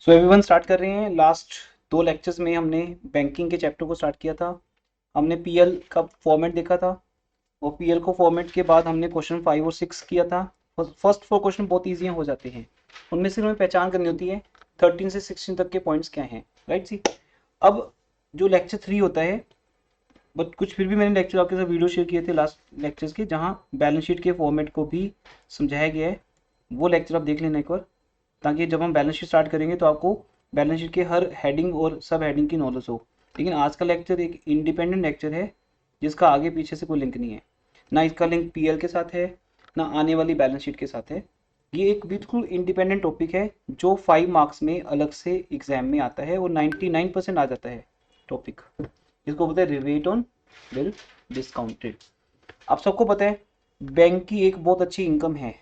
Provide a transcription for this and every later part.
So everyone start कर रहे हैं। लास्ट 2 लेक्चर्स में हमने बैंकिंग के चैप्टर को स्टार्ट किया था। हमने पीएल का फॉर्मेट देखा था और पीएल को फॉर्मेट के बाद हमने क्वेश्चन 5 और 6 किया था। फर्स्ट 4 क्वेश्चन बहुत ईजी हो जाते हैं, उनमें से हमें पहचान करनी होती है 13 से 16 तक के पॉइंट्स क्या हैं, राइट सी। अब जो लेक्चर 3 होता है, बट कुछ फिर भी मैंने लेक्चर आपके साथ वीडियो शेयर किए थे लास्ट लेक्चर्स के, जहाँ बैलेंस शीट के फॉर्मेट को भी समझाया गया है। वो लेक्चर आप देख लेना एक बार, ताकि जब हम बैलेंस शीट स्टार्ट करेंगे तो आपको बैलेंस शीट के हर हेडिंग और सब हेडिंग की नॉलेज हो। लेकिन आज का लेक्चर एक इंडिपेंडेंट लेक्चर है, जिसका आगे पीछे से कोई लिंक नहीं है। ना इसका लिंक पीएल के साथ है, ना आने वाली बैलेंस शीट के साथ है। ये एक बिल्कुल इंडिपेंडेंट टॉपिक है जो 5 मार्क्स में अलग से एग्जाम में आता है और 99% आ जाता है टॉपिक। इसको बोलते हैं रिवेट ऑन बिल डिस्काउंटेड। आप सबको पता है बैंक की एक बहुत अच्छी इनकम है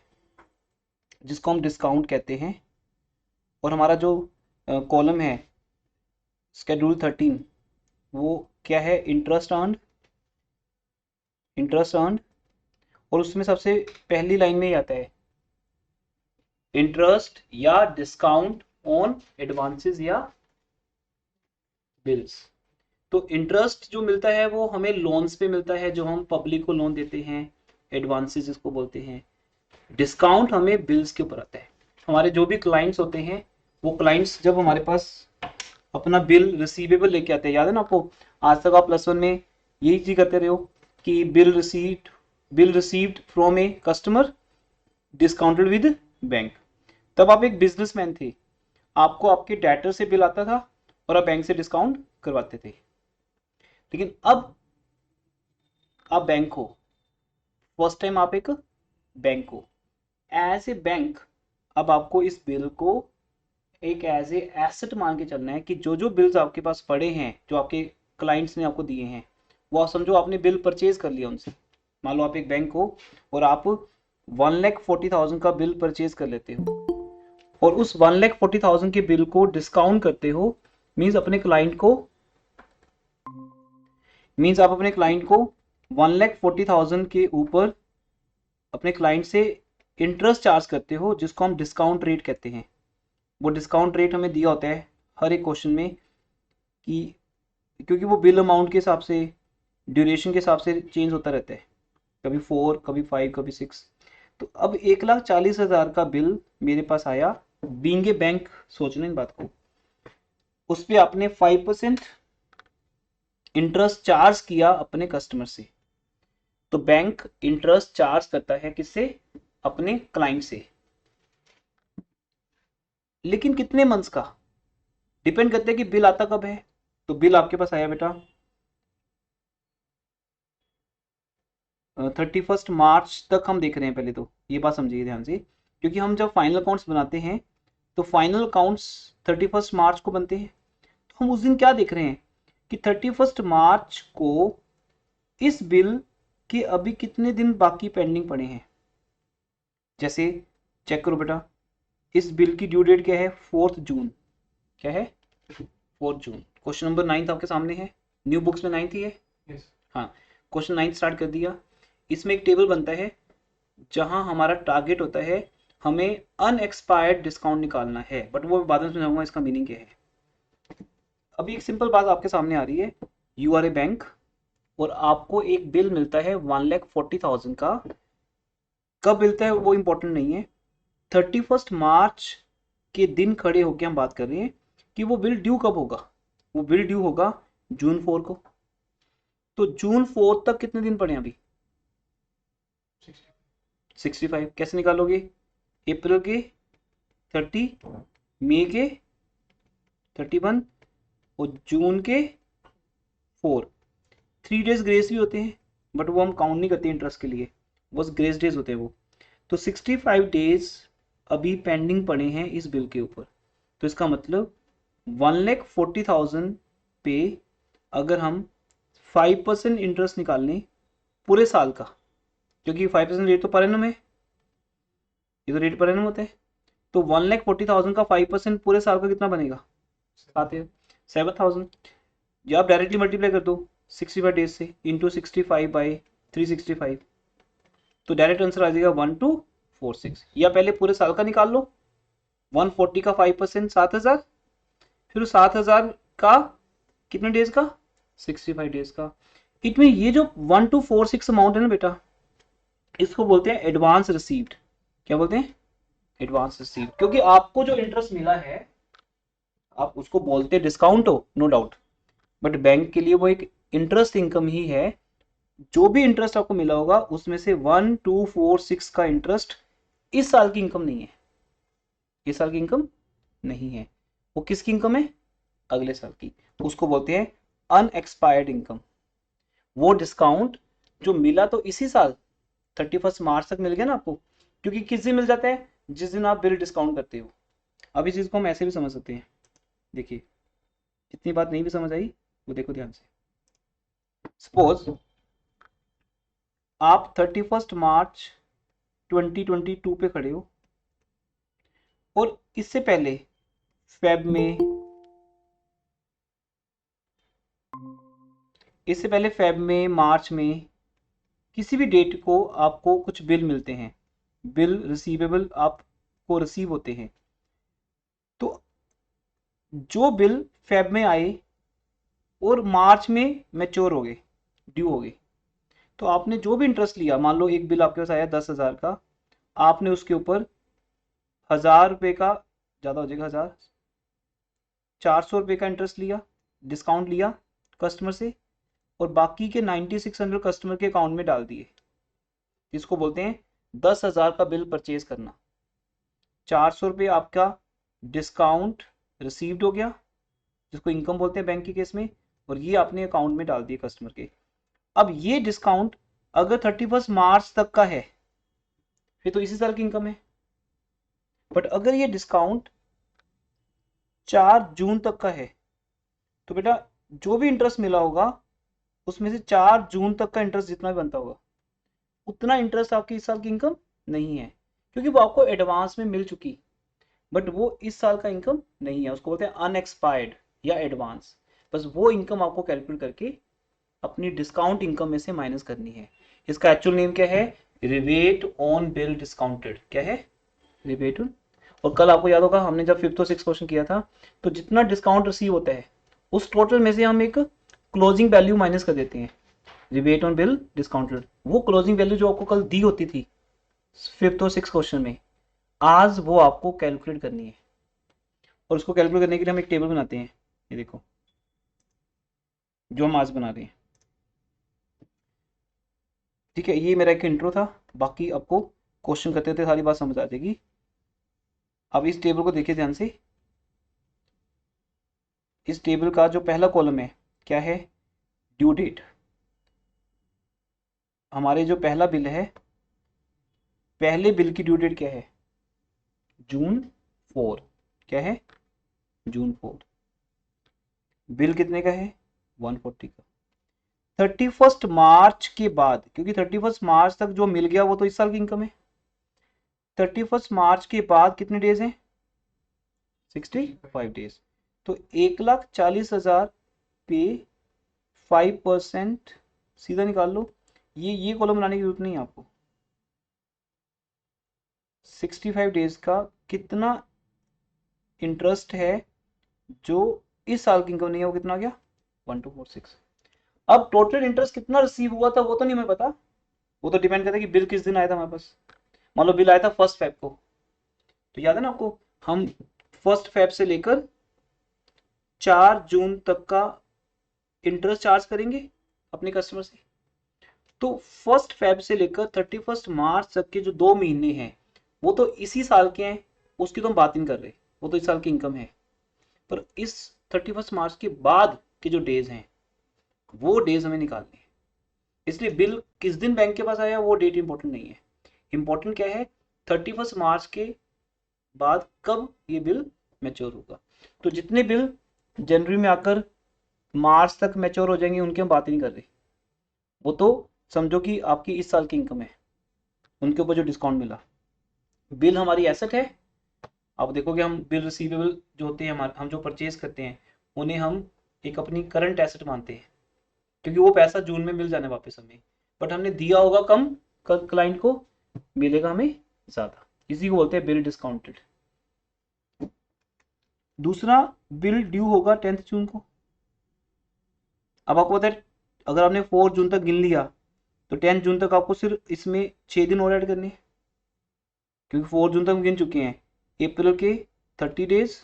जिसको हम डिस्काउंट कहते हैं। और हमारा जो कॉलम है शेड्यूल 13, वो क्या है? Interest earn. इंटरेस्ट अर्न, और उसमें सबसे पहली लाइन में ही आता है इंटरेस्ट या डिस्काउंट ऑन एडवांसेस या बिल्स। तो इंटरेस्ट जो मिलता है वो हमें लोन्स पे मिलता है, जो हम पब्लिक को लोन देते हैं, एडवांसेस इसको बोलते हैं। डिस्काउंट हमें बिल्स के ऊपर आता है। हमारे जो भी क्लाइंट्स होते हैं, वो क्लाइंट्स जब हमारे पास अपना बिल रिसीवेबल लेके आते हैं, याद है ना आपको, आज तक आप +1 में यही चीज करते रहे हो कि bill received from a customer discounted with bank. तब आप एक बिजनेसमैन थे, आपको आपके डेटर से बिल आता था और आप बैंक से डिस्काउंट करवाते थे। लेकिन अब आप बैंक हो, फर्स्ट टाइम आप एक बैंक हो, एज ए बैंक। अब आपको इस बिल को एक एज ए एसेट मान के चलना है कि जो जो बिल्स आपके पास पड़े हैं, जो आपके क्लाइंट्स ने आपको दिए हैं, वो आप समझो आपने बिल परचेज कर लिया उनसे। मान लो आप एक बैंक हो और आप 1,40,000 का बिल परचेज कर लेते हो और उस 1,40,000 के बिल को डिस्काउंट करते हो। मीन्स आप अपने क्लाइंट को 1,40,000 के ऊपर अपने क्लाइंट से इंटरेस्ट चार्ज करते हो, जिसको हम डिस्काउंट रेट कहते हैं। वो डिस्काउंट रेट हमें दिया होता है हर एक क्वेश्चन में, कि क्योंकि वो बिल अमाउंट के हिसाब से, ड्यूरेशन के हिसाब से चेंज होता रहता है, कभी 4, कभी 5, कभी 6। तो अब 1,40,000 का बिल मेरे पास आया, बीइंग ए बैंक, सोचना इन बात को। उस पर आपने 5% इंटरेस्ट चार्ज किया अपने कस्टमर से। तो बैंक इंटरेस्ट चार्ज करता है किससे? अपने क्लाइंट से। लेकिन कितने मंथ्स का? डिपेंड करता है कि बिल आता कब है। तो बिल आपके पास आया बेटा 31 मार्च तक हम देख रहे हैं। पहले तो ये बात समझिए ध्यान से, क्योंकि हम जब फाइनल अकाउंट्स बनाते हैं तो फाइनल अकाउंट्स 31 मार्च को बनते हैं। तो हम उस दिन क्या देख रहे हैं कि 31 मार्च को इस बिल के अभी कितने दिन बाकी पेंडिंग पड़े हैं। जैसे चेक करो बेटा, इस बिल की ड्यू डेट क्या है? 4 जून। क्या है? 4 जून। क्वेश्चन नंबर 9 आपके सामने है, न्यू बुक्स में 9 ही है। yes. हाँ, क्वेश्चन 9 स्टार्ट कर दिया। इसमें एक टेबल बनता है जहां हमारा टारगेट होता है हमें अनएक्सपायर्ड डिस्काउंट निकालना है, बट वो बाद में समझाऊंगा इसका मीनिंग क्या है। अभी एक सिंपल बात आपके सामने आ रही है, यू आर ए बैंक और आपको एक बिल मिलता है 1,40,000 का। कब मिलता है वो इंपॉर्टेंट नहीं है, 31 मार्च के दिन खड़े होकर हम बात कर रहे हैं कि वो बिल ड्यू कब होगा। वो बिल ड्यू होगा जून 4 को। तो जून 4 तक कितने दिन पड़े अभी? 65। कैसे निकालोगे? अप्रैल के 30, मई के 31 और जून के 4। 3 डेज ग्रेस भी होते हैं, बट वो हम काउंट नहीं करते इंटरेस्ट के लिए, बस ग्रेस डेज होते हैं वो। तो 65 डेज अभी पेंडिंग पड़े हैं इस बिल के ऊपर। तो इसका मतलब 1,40,000 पे अगर हम 5% इंटरेस्ट निकाल लें पूरे साल का, क्योंकि 5% रेट तो पर एनम है, ये तो रेट पर एनम होता है। तो 1,40,000 का 5% पूरे साल का कितना बनेगा? 7,000। या आप डायरेक्टली मल्टीप्लाई कर दो 65 डेज से इंटू 65/365, तो डायरेक्ट आंसर आ जाएगा 1,246। या पहले पूरे साल का निकाल लो, 140 का 5% 7,000 फिर 7,000 का कितने डेज का, 65 डेज का। इट में ये जो 1246 अमाउंट है ना बेटा, इसको बोलते हैं एडवांस रिसीव्ड। क्या बोलते हैं, एडवांस रिसीव्ड। क्योंकि आपको जो इंटरेस्ट मिला है आप उसको बोलते हैं डिस्काउंट हो, नो डाउट, बट बैंक के लिए वो एक इंटरेस्ट इनकम ही है। जो भी इंटरेस्ट आपको मिला होगा उसमें से 1246 का इंटरेस्ट इस साल की इनकम नहीं है, इस साल की इनकम नहीं है। वो किसकी इनकम है, अगले साल की। उसको बोलते हैं अनएक्सपायर्ड इनकम। वो डिस्काउंट जो मिला तो इसी साल 31 मार्च तक मिल गया ना आपको, क्योंकि किस दिन मिल जाता है, जिस दिन आप बिल डिस्काउंट करते हो। अब इस चीज को हम ऐसे भी समझ सकते हैं, देखिए इतनी बात नहीं भी समझ आई वो देखो ध्यान से। सपोज आप 31 मार्च 2022 पे खड़े हो और इससे पहले फेब में, इससे पहले फेब में, मार्च में, किसी भी डेट को आपको कुछ बिल मिलते हैं, बिल रिसीवेबल आपको रिसीव होते हैं। तो जो बिल फेब में आए और मार्च में मैच्योर हो गए, ड्यू हो गए, तो आपने जो भी इंटरेस्ट लिया, मान लो एक बिल आपके पास आया 10,000 का, आपने उसके ऊपर 1,000 रुपये का, ज़्यादा हो जाएगा 1,000, 400 रुपये का इंटरेस्ट लिया, डिस्काउंट लिया कस्टमर से, और बाकी के 9600 कस्टमर के अकाउंट में डाल दिए। इसको बोलते हैं 10,000 का बिल परचेज करना। 400 रुपये आपका डिस्काउंट रिसीव्ड हो गया, जिसको इनकम बोलते हैं बैंक के केस में, और ये आपने अकाउंट में डाल दिए कस्टमर के। अब ये डिस्काउंट अगर 31 मार्च तक का है फिर तो इसी साल की इनकम है, बट अगर ये डिस्काउंट 4 जून तक का है तो बेटा जो भी इंटरेस्ट मिला होगा उसमें से 4 जून तक का इंटरेस्ट जितना भी बनता होगा उतना इंटरेस्ट आपकी इस साल की इनकम नहीं है, क्योंकि वो आपको एडवांस में मिल चुकी, बट वो इस साल का इनकम नहीं है। उसको बोलते हैं अनएक्सपायर्ड या एडवांस। बस वो इनकम आपको कैलकुलेट करके अपनी डिस्काउंट इनकम में से माइनस करनी है। इसका एक्चुअल नेम क्या है, रिबेट ऑन बिल डिस्काउंटेड। क्या है, रिबेट ऑन। और कल आपको याद होगा हमने जब 5th और 6th क्वेश्चन किया था, तो जितना डिस्काउंट रिसीव होता है उस टोटल में से हम एक क्लोजिंग वैल्यू माइनस कर देते हैं, रिबेट ऑन बिल डिस्काउंटेड। वो क्लोजिंग वैल्यू जो आपको कल दी होती थी 5th और 6th क्वेश्चन में, आज वो आपको कैलकुलेट करनी है। और उसको कैलकुलेट करने के लिए हम एक टेबल बनाते हैं, ये देखो जो हम आज बना रहे हैं। ठीक है, ये मेरा एक इंट्रो था, बाकी आपको क्वेश्चन करते थे सारी बात समझ आ जाएगी। अब इस टेबल को देखिए ध्यान से। इस टेबल का जो पहला कॉलम है क्या है, ड्यू डेट। हमारे जो पहला बिल है, पहले बिल की ड्यू डेट क्या है, जून 4। क्या है, जून 4। बिल कितने का है, 140 का। 31 मार्च के बाद, क्योंकि 31 मार्च तक जो मिल गया वो तो इस साल की इनकम है, 31 मार्च के बाद कितने डेज हैं, 65 डेज। तो 1,40,000 पे 5% सीधा निकाल लो। ये कॉलम बनाने की जरूरत नहीं है आपको। 65 डेज का कितना इंटरेस्ट है जो इस साल की इनकम नहीं है, वो कितना आ गया, 1246। अब टोटल इंटरेस्ट कितना रिसीव हुआ था वो तो नहीं हमें पता, वो तो डिपेंड करता है कि बिल किस दिन आया था हमारे पास। मान लो बिल आया था 1 फेब को, तो याद है ना आपको, हम 1 फेब से लेकर 4 जून तक का इंटरेस्ट चार्ज करेंगे अपने कस्टमर से। तो 1 फेब से लेकर 31 मार्च तक के जो 2 महीने हैं वो तो इसी साल के हैं, उसकी तो हम बात नहीं कर रहे, वो तो इस साल की इनकम है। पर इस 31 मार्च के बाद के जो डेज हैं वो डेज हमें निकालने हैं। इसलिए बिल किस दिन बैंक के पास आया वो डेट इंपॉर्टेंट नहीं है, इंपॉर्टेंट क्या है, 31 मार्च के बाद कब ये बिल मैच्योर होगा। तो जितने बिल जनवरी में आकर मार्च तक मैच्योर हो जाएंगे उनकी हम बात ही नहीं कर रहे, वो तो समझो कि आपकी इस साल की इनकम है, उनके ऊपर जो डिस्काउंट मिला। बिल हमारी एसेट है। आप देखोगे हम बिल रिसीवेबल जो होते हैं हमारे, हम जो परचेज करते हैं उन्हें हम एक अपनी करंट एसेट मानते हैं, क्योंकि वो पैसा जून में मिल जाना है वापस हमें, बट हमने दिया होगा कम, क्लाइंट को मिलेगा हमें ज्यादा। इसी को बोलते हैं बिल डिस्काउंटेड। दूसरा बिल ड्यू होगा 10 जून को। अब आपको पता है अगर आपने 4 जून तक गिन लिया तो 10 जून तक आपको सिर्फ इसमें 6 दिन और ऐड करने हैं, क्योंकि 4 जून तक हम गिन चुके हैं। अप्रैल के 30 डेज,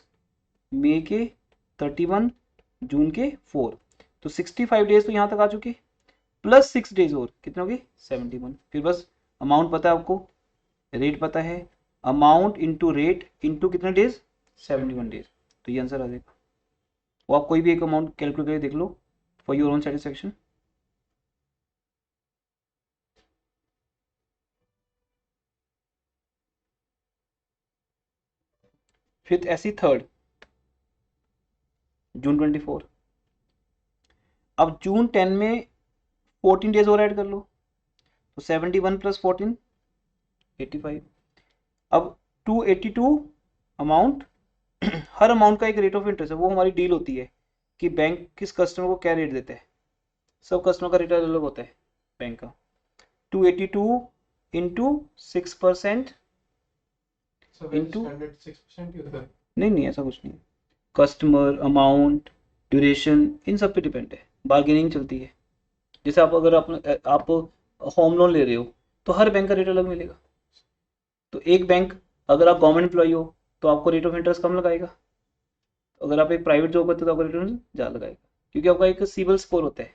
मई के 31, जून के 4, तो 65 डेज तो यहाँ तक आ चुके, प्लस 6 डेज और कितने हो गए 71। फिर बस अमाउंट पता है आपको, रेट पता है, अमाउंट इंटू रेट इंटू कितने डेज 71 डेज, तो ये आंसर आ जाएगा। वो आप कोई भी एक अमाउंट कैलकुलेट करके देख लो for your own satisfaction. Fifth ऐसी थर्ड, जून 24। अब जून 10 में 14 डेज और ऐड कर लो, तो 71 प्लस 14 85। अब 282 अमाउंट, हर अमाउंट का एक रेट ऑफ इंटरेस्ट है, वो हमारी डील होती है कि बैंक किस कस्टमर को क्या रेट देता है। सब कस्टमर का रेट अलग अलग होता है बैंक का। 282 इंटू 6% इंटू, नहीं नहीं ऐसा कुछ नहीं, कस्टमर, अमाउंट, ड्यूरेशन, इन सब पे डिपेंड है, बार्गेनिंग चलती है। जैसे आप अगर आप होम लोन ले रहे हो तो हर बैंक का रेट अलग मिलेगा। तो एक बैंक, अगर आप गवर्नमेंट एम्प्लॉय हो तो आपको रेट ऑफ इंटरेस्ट कम लगाएगा, अगर आप एक प्राइवेट जॉब करते हो तो आपको रेट ऑफ इंटरेस्ट ज़्यादा लगाएगा, क्योंकि आपका एक सिविल स्कोर होता है,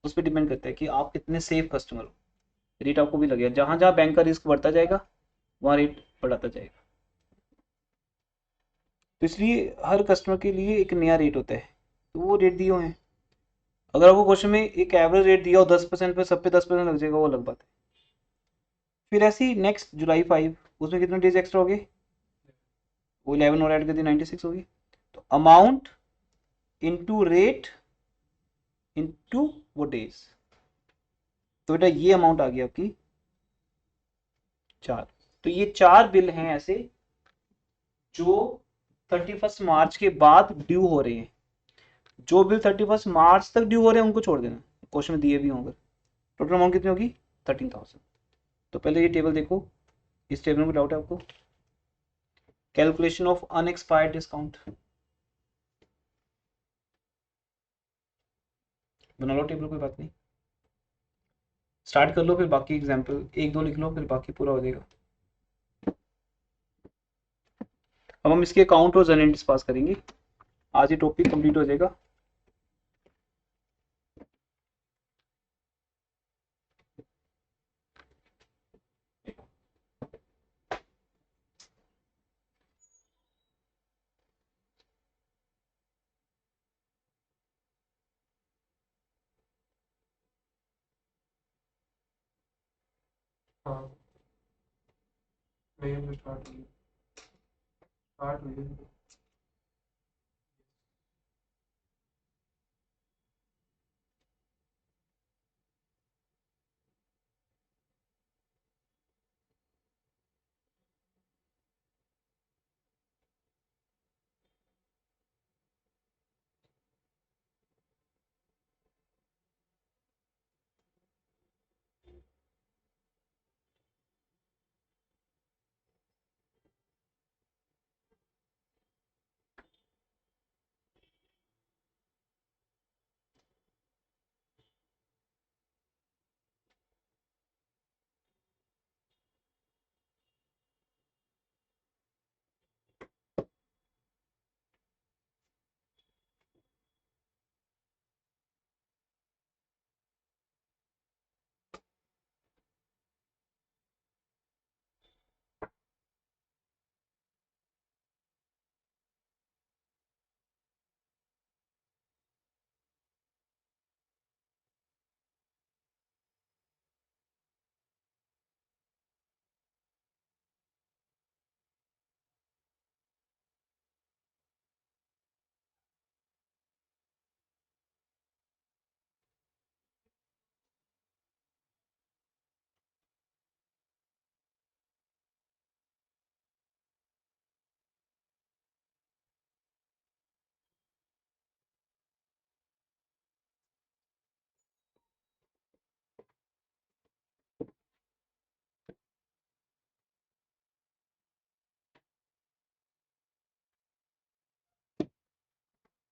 उस पर डिपेंड करता है कि आप कितने सेफ कस्टमर हो। रेट आपको भी लगेगा, जहाँ जहाँ बैंक का रिस्क बढ़ता जाएगा वहाँ रेट बढ़ाता जाएगा। तो इसलिए हर कस्टमर के लिए एक नया रेट होता है, तो वो रेट दिए हुए हैं। अगर आपको क्वेश्चन में एक एवरेज रेट दिया हो 10% पे, सब पे 10% लग जाएगा, वो अलग बात है। फिर ऐसी नेक्स्ट जुलाई 5, उसमें कितने डेज एक्स्ट्रा हो गए, वो 11 और ऐड कर दी 96 होगी। तो अमाउंट इंटू रेट इंटू वो डेज, तो बेटा ये अमाउंट आ गई आपकी 4। तो ये 4 बिल हैं ऐसे जो 31 मार्च के बाद ड्यू हो रहे हैं। जो बिल 31 मार्च तक ड्यू हो रहे हैं उनको छोड़ देना, क्वेश्चन में दिए भी होंगे। टोटल अमाउंट कितनी होगी 13,000। तो पहले ये टेबल देखो, इस टेबल में डाउट है आपको, कैलकुलेशन ऑफ अनएक्सपायर्ड डिस्काउंट, बना लो टेबल, कोई बात नहीं, स्टार्ट कर लो, फिर बाकी एग्जाम्पल एक दो लिख लो, फिर बाकी पूरा हो जाएगा। अब हम इसके अकाउंट और जनरेंट्स पास करेंगे, आज ये टॉपिक कंप्लीट हो जाएगा। हाँ नहीं स्टार्ट हुई, स्टार्ट हुई।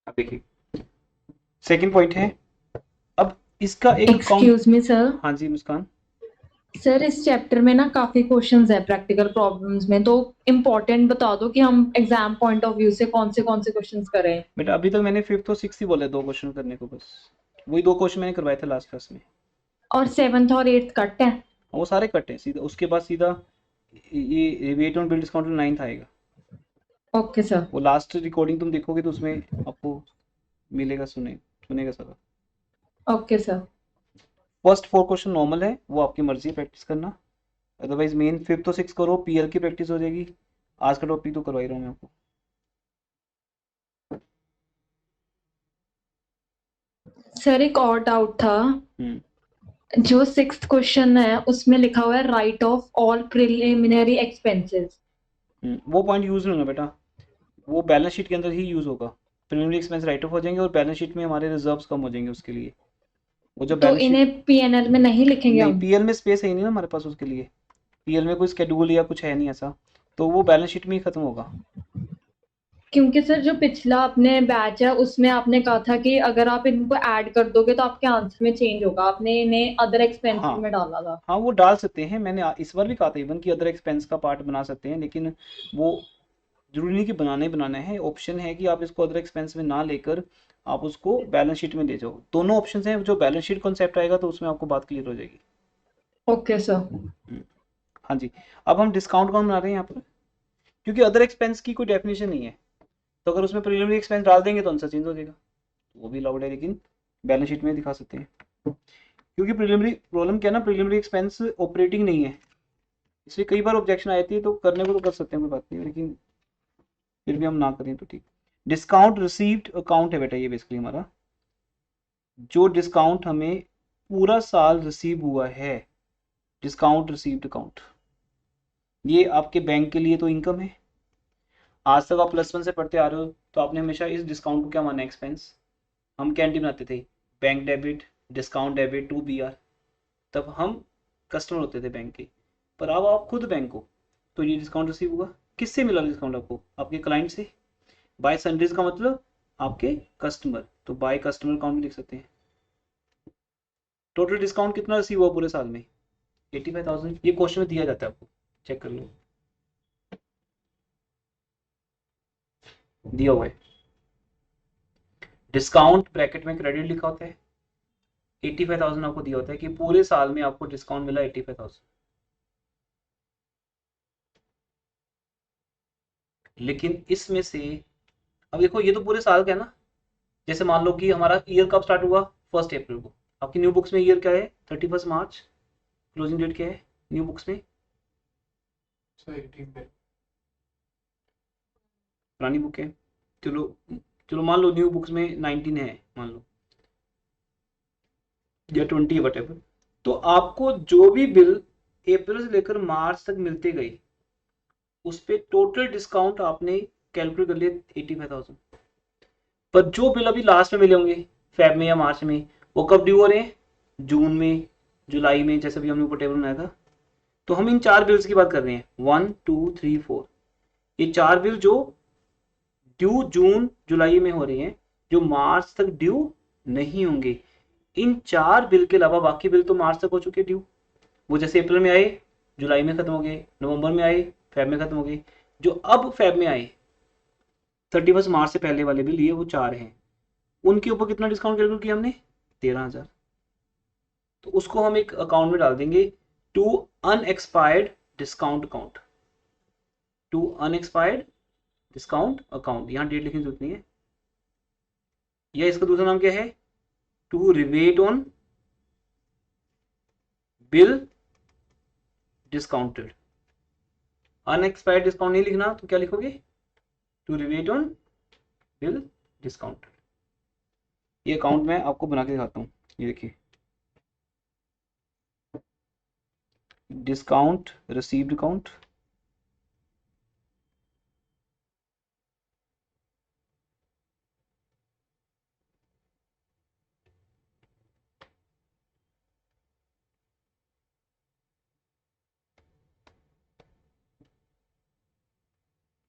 अब देखिए सेकंड पॉइंट है, अब इसका एक काउंट। Excuse me sir. हाँ जी मुस्कान। सर इस चैप्टर में ना काफी क्वेश्चंस है प्रैक्टिकल प्रॉब्लम्स में, तो इम्पोर्टेंट बता दो कि हम एग्जाम पॉइंट ऑफ व्यू से कौन से क्वेश्चंस करें। बेटा अभी तक मैंने फिफ्थ और सिक्स ही बोले, 2 क्वेश्चन करने को बस, वही 2 क्वेश्चन मैंने करवाए थे लास्ट क्लास में। और सेवन्थ और एट्थ कट है। वो सारे कट हैं, सीधा उसके बाद सीधा ये wait on bill discount 9th आएगा। Okay sir. वो लास्ट रिकॉर्डिंग तुम देखोगे तो उसमें आपको मिलेगा, सुनेगा सारा। Okay sir. First 4 question normal है, वो आपकी मर्जी है प्रैक्टिस करना। अदरवाइज मेन फिफ्थ और सिक्स करो, पीएल की प्रैक्टिस हो जाएगी। आज का टॉपिक तो करवा ही रहा हूँ मैं आपको। सर एक और डाउट था, जो सिक्स्थ क्वेश्चन है उसमें लिखा हुआ है right of all preliminary expenses. वो पॉइंट यूज नहीं होगा बेटा, वो बैलेंस शीट के अंदर ही यूज होगा। प्रीलिमिनरी एक्सपेंस राइट ऑफ हो जाएंगे और बैलेंस शीट में हमारे रिजर्व्स कम हो जाएंगे उसके लिए। वो जो तो बैलेंस शीट, इन्हें पीएनएल में नहीं लिखेंगे नहीं हम? पीएल में स्पेस है ही नहीं ना हमारे पास उसके लिए। पीएल में कोई स्केड्यूल या कुछ है नहीं ऐसा, तो वो बैलेंस शीट में ही खत्म होगा। क्योंकि सर जो पिछला अपने बैच है उसमें आपने कहा था कि अगर आप इनको ऐड कर दोगे तो आपके आंसर में चेंज होगा, आपने इन्हें अदर एक्सपेंसेस हाँ में डाला था। हाँ वो डाल सकते हैं, मैंने इस बार भी कहा था इवन कि अदर एक्सपेंस का पार्ट बना सकते हैं, लेकिन वो जरूरी नहीं कि बनाना है। ऑप्शन है कि आप इसको अदर एक्सपेंस में ना लेकर आप उसको बैलेंस शीट में ले जाओ। दोनों ऑप्शन हैं, जो बैलेंस शीट कॉन्सेप्ट आएगा तो उसमें आपको बात क्लियर हो जाएगी। Okay sir. हम्म, हाँ जी। अब हम डिस्काउंट कौन बना रहे हैं यहाँ पर, क्योंकि अदर एक्सपेंस की कोई डेफिनेशन नहीं है, तो अगर उसमें प्रीलिमिनरी एक्सपेंस डाल देंगे तो आंसर चेंज हो जाएगा। वो भी अलाउड है, लेकिन बैलेंस शीट में दिखा सकते हैं। क्योंकि प्रीलिमिनरी प्रॉब्लम क्या है ना, प्रीलिमिनरी एक्सपेंस ऑपरेटिंग नहीं है, इसलिए कई बार ऑब्जेक्शन आती है, तो करने को तो कर सकते हैं, कोई बात नहीं, लेकिन फिर भी हम ना करें तो ठीक। डिस्काउंट रिसीव्ड अकाउंट है बेटा, ये बेसिकली हमारा जो डिस्काउंट हमें पूरा साल रिसीव हुआ है, डिस्काउंट रिसीव्ड अकाउंट, ये आपके बैंक के लिए तो इनकम है। आज तक आप +1 से पढ़ते आ रहे हो तो आपने हमेशा इस डिस्काउंट को क्या माना, एक्सपेंस। हम कैंटीन बनाते थे, bank debit, discount debit to B R, तब हम कस्टमर होते थे बैंक के। पर अब आप खुद बैंक हो, तो ये डिस्काउंट रिसीव हुआ। किससे मिला डिस्काउंट आपको, आपके क्लाइंट से। बाय सन्ड्रीज का मतलब आपके कस्टमर, तो बाय कस्टमर अकाउंट भी लिख सकते हैं। टोटल डिस्काउंट कितना रिसीव हुआ पूरे साल में, 85,000। ये क्वेश्चन में दिया जाता है, आपको चेक कर लो, दिया हुआ है। डिस्काउंट ब्रैकेट में क्रेडिट लिखा होता है, 85,000 आपको दिया होता है कि पूरे साल में आपको डिस्काउंट मिला 85,000। लेकिन इसमें से अब देखो, ये तो पूरे साल का है ना। जैसे मान लो कि हमारा ईयर कब स्टार्ट हुआ, 1 अप्रैल को। आपकी न्यू बुक्स में ईयर क्या है, 31 मार्च। क्लोजिंग डेट क्या है न्यू बुक्स में, सर 18 पे। पुरानी बुक है, चलो चलो मान लो न्यू बुक्स में 19 है मान लो, या 20 वट एवर। तो आपको जो भी बिल अप्रैल से लेकर मार्च तक मिलते गए, उस पे टोटल डिस्काउंट आपने कैलकुलेट कर लिया 85,000। पर जो बिल अभी लास्ट में मिले होंगे, फेब में या मार्च में, वो कब ड्यू हो रहे हैं, जून में, जुलाई में, जैसे भी हमने ऊपर टेबल बनाया था। तो हम इन 4 बिल्स की बात कर रहे हैं, 1 2 3 4। ये 4 बिल जो ड्यू जून जुलाई में हो रहे हैं, जो मार्च तक ड्यू नहीं होंगे। इन 4 बिल के अलावा बाकी बिल तो मार्च तक हो चुके ड्यू। वो जैसे अप्रैल में आए, जुलाई में खत्म हो गए, नवंबर में आए, फेब में खत्म हो गए। जो अब फेब में आए, 31 मार्च से पहले वाले बिल, ये वो 4 हैं। उनके ऊपर कितना डिस्काउंट कैलकुलेट किया हमने, 13,000। तो उसको हम एक अकाउंट में डाल देंगे, to unexpired discount account, to unexpired discount account. यहां डेट लिखने की जरूरत नहीं है। या इसका दूसरा नाम क्या है, to rebate on bill discounted. Unexpired discount नहीं लिखना, तो क्या लिखोगे, to rebate on bill discounted. ये अकाउंट मैं आपको बना के दिखाता हूँ, ये देखिए, डिस्काउंट रिसीव्ड अकाउंट,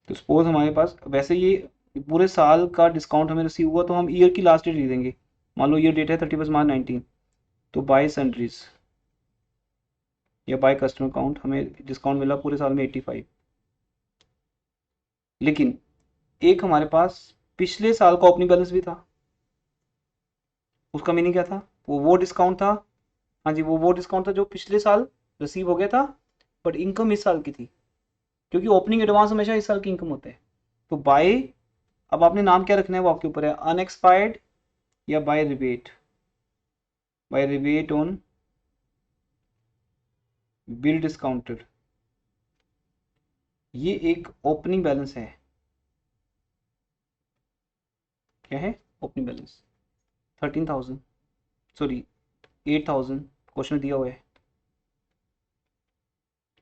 तो सपोज हमारे पास वैसे ये पूरे साल का डिस्काउंट हमें रिसीव हुआ तो हम ईयर की लास्ट डेट लिख देंगे। मान लो ईयर डेट है 31 मार्च 19, तो बाय सन्ड्रीज या बाय कस्टमर काउंट हमें डिस्काउंट मिला पूरे साल में 85। लेकिन एक हमारे पास पिछले साल का ओपनिंग बैलेंस भी था, उसका मीनिंग क्या था, वो डिस्काउंट था। हाँ जी, वो डिस्काउंट था जो पिछले साल रिसीव हो गया था, बट इनकम इस साल की थी, क्योंकि ओपनिंग एडवांस हमेशा इस साल की इनकम होते हैं। तो बाय, अब आपने नाम क्या रखना है वो आपके ऊपर है, अनएक्सपायर्ड या by rebate. By rebate on bill discounted, ये एक ओपनिंग बैलेंस है। क्या है ओपनिंग बैलेंस? 13,000, सॉरी 8,000 क्वेश्चन में दिया हुआ है।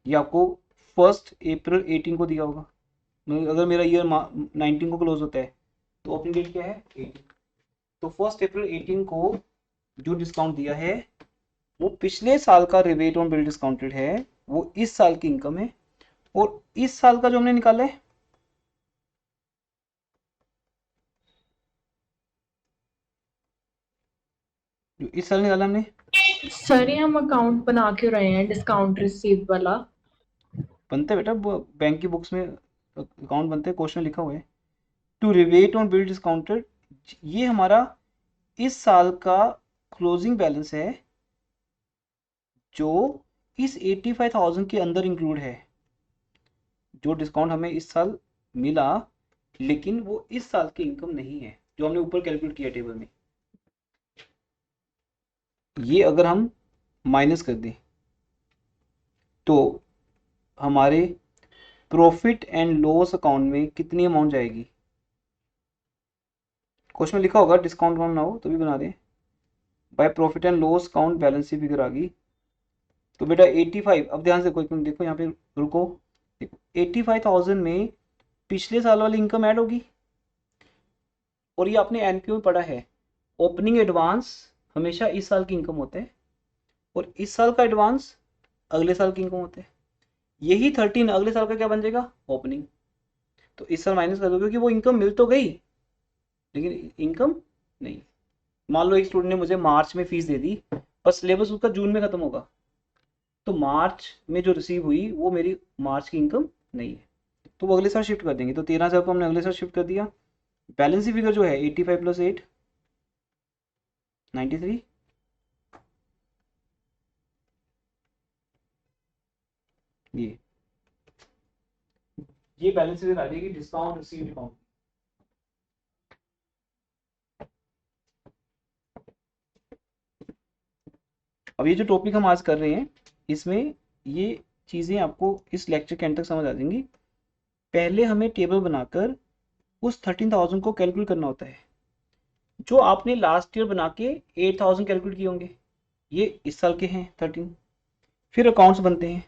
ये आपको 1 अप्रैल 18 को दिया होगा। अगर मेरा ईयर 19 को क्लोज होता है तो ओपनिंग डेट क्या है 18। तो 1 अप्रैल 18 को जो डिस्काउंट दिया है वो पिछले साल का रिबेट ऑन बिल डिस्काउंटेड है, वो इस साल की इनकम है। और इस साल का जो हमने निकाला है, जो इस साल निकाला हमने, सर ये हम अकाउंट बना क्यों रहे हैं डिस्काउंट रिसीव वाला? बनते हैं बेटा बैंक की बुक्स में अकाउंट बनते हैं, क्वेश्चन लिखा हुआ है to rebate on bill discounted. ये हमारा इस साल का क्लोजिंग बैलेंस है जो इस 85,000 के अंदर इंक्लूड है। जो डिस्काउंट हमें इस साल मिला लेकिन वो इस साल की इनकम नहीं है, जो हमने ऊपर कैलकुलेट किया टेबल में। ये अगर हम माइनस कर दें तो हमारे प्रॉफिट एंड लॉस अकाउंट में कितनी अमाउंट जाएगी? क्वेश्चन में लिखा होगा, डिस्काउंट अमाउंट ना हो तो भी बना दें। By profit and loss account balance sheet figure आ गई। तो बेटा 85, अब ध्यान से कोई देखो यहाँ पे, रुको, देखो 85,000 में पिछले साल वाली इनकम ऐड होगी। और ये आपने एनपीओ में पढ़ा है, ओपनिंग एडवांस हमेशा इस साल की इनकम होते हैं और इस साल का एडवांस अगले साल की इनकम होते हैं। यही 13 अगले साल का क्या बन जाएगा, ओपनिंग। तो इस साल माइनस कर दो क्योंकि वो इनकम मिल तो गई लेकिन इनकम नहीं। मान लो एक स्टूडेंट ने मुझे मार्च में फीस दे दी पर सिलेबस उसका जून में खत्म होगा, तो मार्च में जो रिसीव हुई वो मेरी मार्च की इनकम नहीं है, तो वो अगले साल शिफ्ट कर देंगे। तो 13,000 को हमने अगले साल शिफ्ट कर दिया। बैलेंस फिगर जो है 85 + 8 93। ये बैलेंस फिगर आ जाएगी डिस्काउंट रिसीव्ड अकाउंट। अब ये जो टॉपिक हम आज कर रहे हैं इसमें ये चीज़ें आपको इस लेक्चर के अंत तक समझ आ जाएंगी। पहले हमें टेबल बनाकर उस 13,000 को कैलकुलेट करना होता है। जो आपने लास्ट ईयर बना के 8,000 कैलकुलेट किए होंगे, ये इस साल के हैं 13। फिर अकाउंट्स बनते हैं।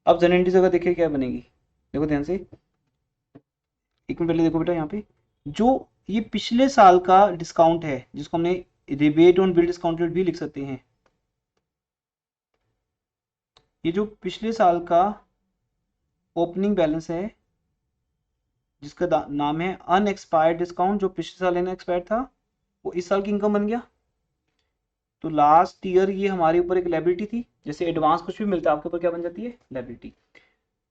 अब जनरल जगह देखिए क्या बनेगी, देखो ध्यान से, एक मिनट पहले देखो बेटा यहाँ पे, जो ये पिछले साल का डिस्काउंट है जिसको हमने रिबेट ऑन बिल डिस्काउंटेड भी लिख सकते हैं। ये जो पिछले साल का ओपनिंग बैलेंस है जिसका नाम है अनएक्सपायर्ड डिस्काउंट, जो पिछले साल अनएक्सपायर्ड था वो इस साल की इनकम बन गया। तो लास्ट ईयर ये हमारे ऊपर एक लायबिलिटी थी, जैसे एडवांस कुछ भी मिलता है आपके ऊपर क्या बन जाती है, लायबिलिटी।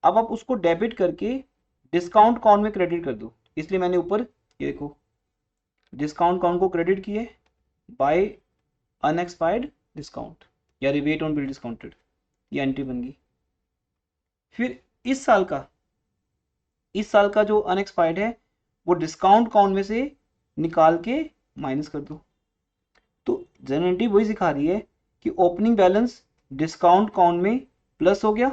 अब आप उसको डेबिट करके डिस्काउंट अकाउंट में क्रेडिट कर दो, इसलिए मैंने ऊपर ये देखो डिस्काउंट अकाउंट को क्रेडिट किए बाय अनएक्सपायर्ड डिस्काउंट या रिबेट ऑन बिल डिस्काउंटेड, ये एंट्री बन गई। फिर इस साल का, इस साल का जो अनएक्सपायर्ड है वो डिस्काउंट अकाउंट में से निकाल के माइनस कर दो। तो जनरल एंट्री वही सिखा रही है कि ओपनिंग बैलेंस डिस्काउंट अकाउंट में प्लस हो गया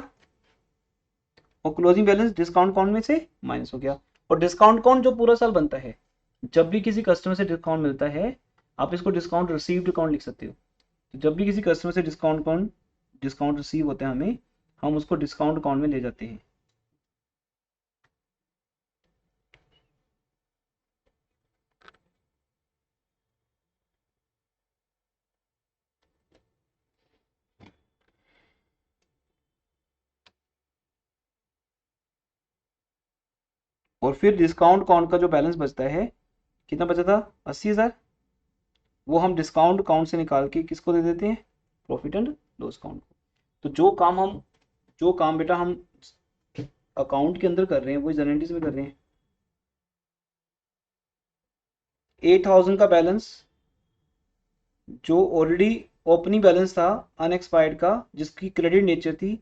और क्लोजिंग बैलेंस डिस्काउंट अकाउंट में से माइनस हो गया। और डिस्काउंट अकाउंट जो पूरा साल बनता है, जब भी किसी कस्टमर से डिस्काउंट मिलता है आप इसको डिस्काउंट रिसीव्ड अकाउंट लिख सकते हो। तो जब भी किसी कस्टमर से डिस्काउंट रिसीव होता है हमें, हम उसको डिस्काउंट अकाउंट में ले जाते हैं। और फिर डिस्काउंट काउंट का जो बैलेंस बचता है, कितना बचा था, 80,000, वो हम डिस्काउंट काउंट से निकाल के किसको दे देते हैं, प्रॉफिट एंड लॉस काउंट को। तो जो काम बेटा हम अकाउंट के अंदर कर रहे हैं वही जर्नल एंट्रीज में कर रहे हैं। 8,000 का बैलेंस जो ऑलरेडी ओपनिंग बैलेंस था अनएक्सपायर्ड का, जिसकी क्रेडिट नेचर थी,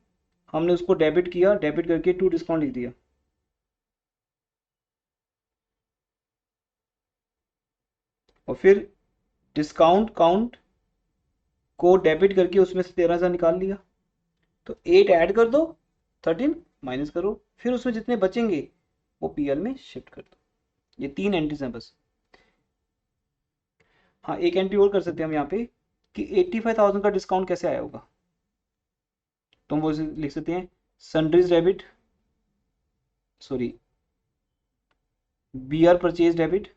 हमने उसको डेबिट किया, डेबिट करके टू डिस्काउंट लिख दिया। और फिर डिस्काउंट काउंट को डेबिट करके उसमें से 13,000 निकाल लिया। तो 8 ऐड कर दो, 13 माइनस करो, फिर उसमें जितने बचेंगे वो पीएल में शिफ्ट कर दो। ये 3 एंट्रीज हैं बस। हाँ, एक एंट्री और कर सकते हैं हम यहाँ पे कि 85,000 का डिस्काउंट कैसे आया होगा। तो हम वो लिख सकते हैं sundries debit, sorry B R purchase debit,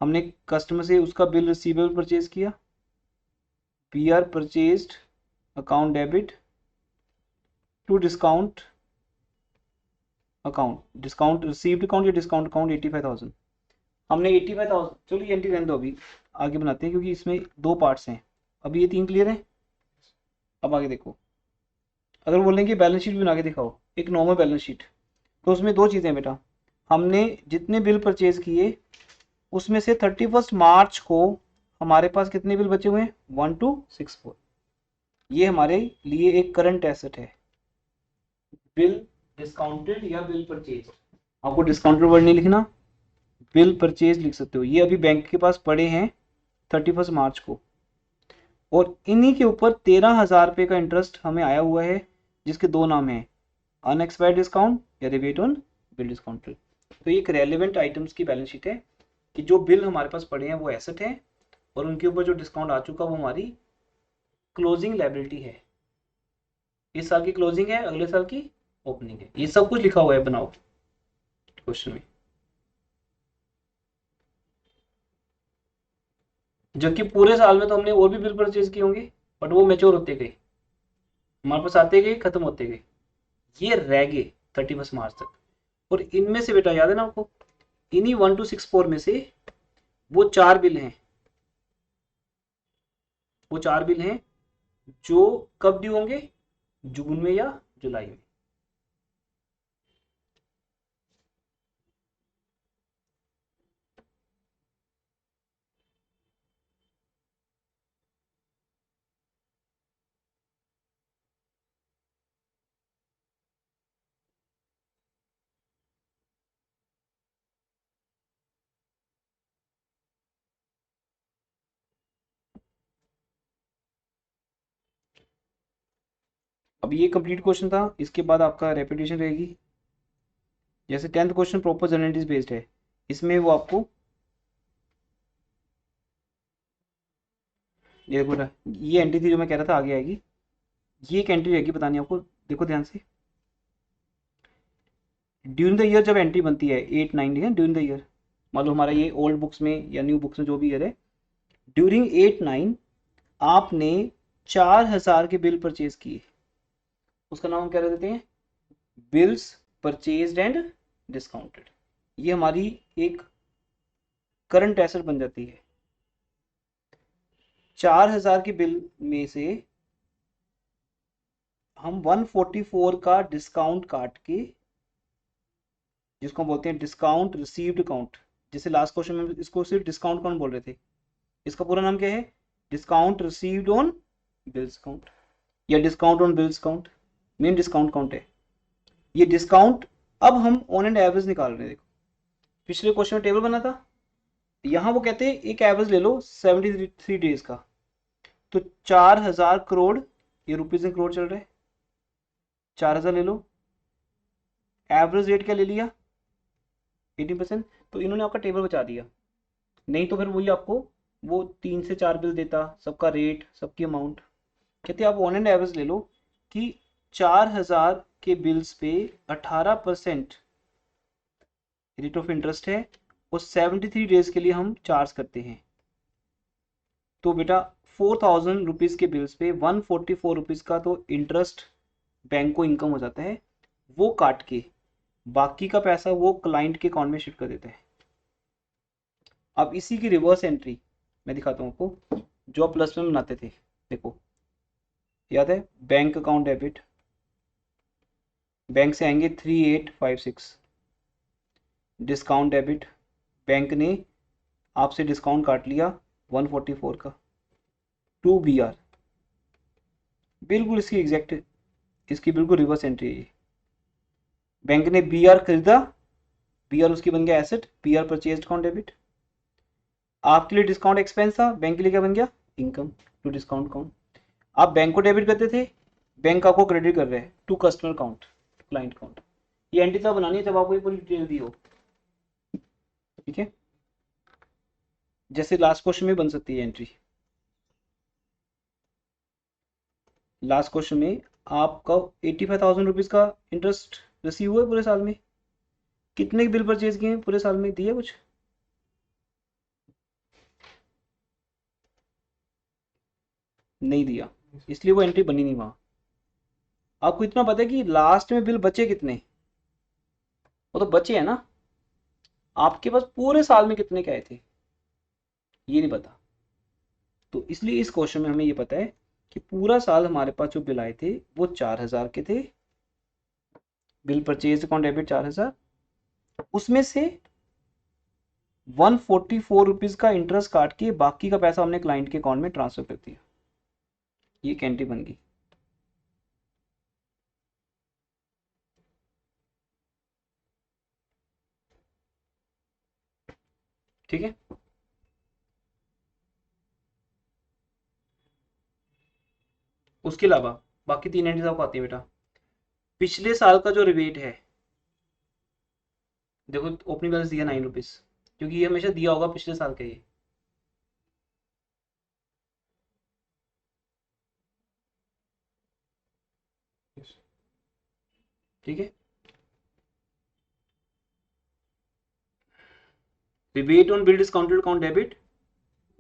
हमने कस्टमर से उसका बिल रिसीवेबल परचेज किया, B R purchased account debit to discount account, discount received account या डिस्काउंट अकाउंट 85,000। हमने 85,000, चलो ये एंट्री रहने दो, अभी आगे बनाते हैं क्योंकि इसमें 2 पार्ट्स हैं। अभी ये 3 क्लियर है। अब आगे देखो, अगर बोलेंगे बैलेंस शीट भी बना के दिखाओ, एक नॉर्मल बैलेंस शीट, तो उसमें 2 चीज़ें बेटा, हमने जितने बिल परचेज किए उसमें से 31 मार्च को हमारे पास कितने बिल बचे हुए हैं, 1264। ये हमारे लिए एक करंट एसेट है। बिल डिस्काउंटेड या बिल परचेज, आपको डिस्काउंटेड वर्ड नहीं लिखना, बिल परचेज लिख सकते हो। ये अभी बैंक के पास पड़े हैं 31 मार्च को, और इन्हीं के ऊपर 13,000 रुपये का इंटरेस्ट हमें आया हुआ है, जिसके 2 नाम हैं, अनएक्सपायर्ड डिस्काउंट या रिबेट ऑन बिल डिस्काउंटेड। तो ये एक रेलिवेंट आइटम्स की बैलेंस शीट है कि जो बिल हमारे पास पड़े हैं वो एसेट है, और उनके ऊपर जो डिस्काउंट आ चुका वो हमारी क्लोजिंग लायबिलिटी है। इस साल की क्लोजिंग है, अगले साल की ओपनिंग है। ये सब कुछ लिखा हुआ है, बनाओ क्वेश्चन में। जबकि पूरे साल में तो हमने और भी बिल परचेज किए होंगे, बट वो मैच्योर होते गए, हमारे पास आते गए, खत्म होते गए, ये रह गए 31 मार्च तक। और इनमें से बेटा याद है ना आपको, इन्हीं 1264 में से वो 4 बिल हैं, वो 4 बिल हैं जो कब ड्यू होंगे, जून में या जुलाई में। अब ये कंप्लीट क्वेश्चन था, इसके बाद आपका रेपिटेशन रहेगी। जैसे 10th क्वेश्चन प्रॉपर जर्नलिटीज बेस्ड है, इसमें वो आपको ये बोला, ये एंट्री थी जो मैं कह रहा था आगे आएगी, ये एक एंट्री रहेगी बतानी आपको, देखो ध्यान से। ड्यूरिंग द ईयर जब एंट्री बनती है 8 9 है ड्यूरिंग द ईयर, मान लो हमारा ये ओल्ड बुक्स में या न्यू बुक्स में जो भी ईयर है, ड्यूरिंग 8 9 आपने 4,000 के बिल परचेज किए, उसका नाम हम क्या देते हैं, बिल्स परचेज्ड एंड डिस्काउंटेड। ये हमारी एक करंट एसेट बन जाती है। 4,000 के बिल में से हम 144 का डिस्काउंट काट के, जिसको हम बोलते हैं डिस्काउंट रिसीव्ड अकाउंट, जैसे लास्ट क्वेश्चन में इसको सिर्फ डिस्काउंट काउंट बोल रहे थे, इसका पूरा नाम क्या है, discount received on bills count या discount on bills count, main discount count है ये डिस्काउंट। अब हम ऑन एंड एवरेज निकाल रहे हैं। देखो पिछले क्वेश्चन में टेबल बना था, यहाँ वो कहते हैं एक एवरेज ले लो 73 डेज का, तो 4,000 करोड़, ये रुपीज में करोड़ चल रहा है, 4,000 ले लो, एवरेज रेट क्या ले लिया 18%, तो इन्होंने आपका टेबल बचा दिया। नहीं तो फिर वही आपको वो 3 से 4 बिल देता, सबका रेट सबकी अमाउंट। कहते आप ऑन एंड एवरेज ले लो कि 4,000 के बिल्स पे 18% रेट ऑफ इंटरेस्ट है, और 73 डेज के लिए हम चार्ज करते हैं। तो बेटा 4,000 रुपीज़ के बिल्स पे 144 रुपीज़ का तो इंटरेस्ट बैंक को इनकम हो जाता है, वो काट के बाकी का पैसा वो क्लाइंट के अकाउंट में शिफ्ट कर देते हैं। अब इसी की रिवर्स एंट्री मैं दिखाता हूँ आपको, जो आप प्लस में बनाते थे। देखो याद है, बैंक अकाउंट डेबिट, बैंक से आएंगे 3856, डिस्काउंट डेबिट, बैंक ने आपसे डिस्काउंट काट लिया 144 का, टू बी आर, बिल्कुल इसकी एग्जैक्ट, इसकी बिल्कुल रिवर्स एंट्री है ये। बैंक ने बी आर खरीदा, बी आर उसकी बन गया asset, B R purchase account debit. आपके लिए डिस्काउंट एक्सपेंस था, बैंक के लिए क्या बन गया, इनकम टू डिस्काउंट अकाउंट। आप बैंक को डेबिट करते थे, बैंक आपको क्रेडिट कर रहे हैं to customer account, client account. ये एंट्री तब बनानी है जब आपको ये पूरी डिटेल दी हो, ठीक है। जैसे लास्ट क्वेश्चन में बन सकती है एंट्री। लास्ट क्वेश्चन में आपका 85,000 रुपीज का इंटरेस्ट रिसीव हुआ है पूरे साल में। कितने बिल परचेज किए हैं पूरे साल में, दिया कुछ, नहीं दिया, इसलिए वो एंट्री बनी नहीं वहां। आपको इतना पता है कि लास्ट में बिल बचे कितने, वो तो बचे है ना, आपके पास पूरे साल में कितने के आए थे ये नहीं पता। तो इसलिए इस क्वेश्चन में हमें ये पता है कि पूरा साल हमारे पास जो बिल आए थे वो 4,000 के थे, बिल परचेज अकाउंट डेबिट 4,000, उसमें से 144 रुपीज का इंटरेस्ट काट के बाकी का पैसा हमने क्लाइंट के अकाउंट में ट्रांसफर कर दिया। ये कैंटी बन गई। ठीक है, उसके अलावा बाकी 3 एंट्रीज आपको आती है बेटा। पिछले साल का जो रिबेट है, देखो ओपनिंग बैलेंस दिया 9 रुपीज, क्योंकि ये हमेशा दिया होगा पिछले साल का ये। ठीक है, rebate on bill discounted account debit,